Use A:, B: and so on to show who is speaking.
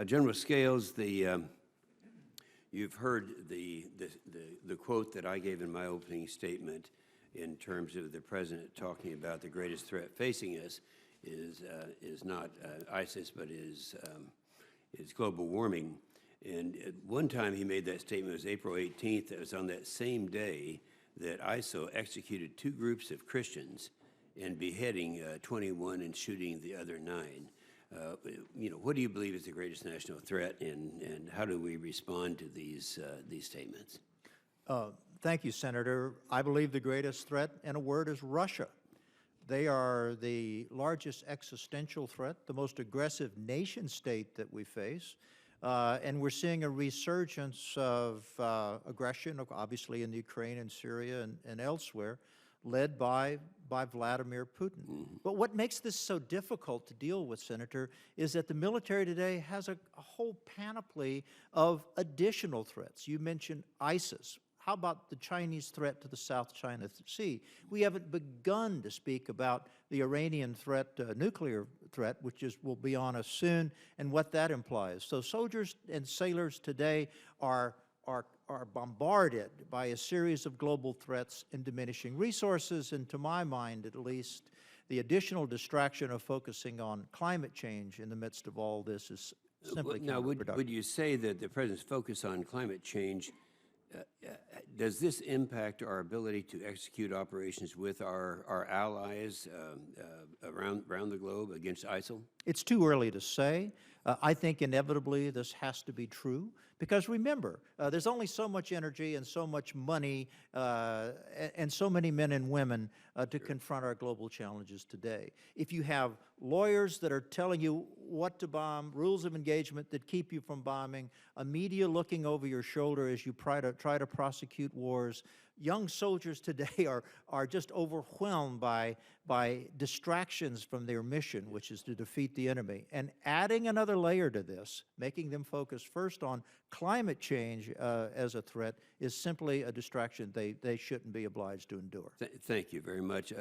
A: General Scales, you've heard the quote that I gave in my opening statement in terms of the president talking about the greatest threat facing us is not ISIS, but is global warming. And at one time he made that statement, it was April 18th. It was on that same day that ISIL executed 2 groups of Christians and beheading 21 and shooting the other 9. What do you believe is the greatest national threat, and how do we respond to these statements?
B: Thank you, Senator. I believe the greatest threat, in a word, is Russia. They are the largest existential threat, the most aggressive nation state that we face, and we're seeing a resurgence of aggression, obviously in the Ukraine and Syria and elsewhere, led by Vladimir Putin. Mm-hmm. But what makes this so difficult to deal with, Senator, is that the military today has a whole panoply of additional threats. You mentioned ISIS. How about the Chinese threat to the South China Sea? We haven't begun to speak about the Iranian threat, nuclear threat, which will be on us soon, and what that implies. So soldiers and sailors today are bombarded by a series of global threats and diminishing resources, and to my mind, at least, the additional distraction of focusing on climate change in the midst of all this is simply counterproductive.
A: Now, would you say that the president's focus on climate change, does this impact our ability to execute operations with our allies around the globe against ISIL?
B: It's too early to say. I think inevitably this has to be true because remember, there's only so much energy and so much money and so many men and women to confront our global challenges today. If you have lawyers that are telling you what to bomb, rules of engagement that keep you from bombing, a media looking over your shoulder as you try to prosecute wars, young soldiers today are just overwhelmed by distractions from their mission, which is to defeat the enemy. And adding another layer to this, making them focus first on climate change as a threat, is simply a distraction they shouldn't be obliged to endure.
A: Thank you very much.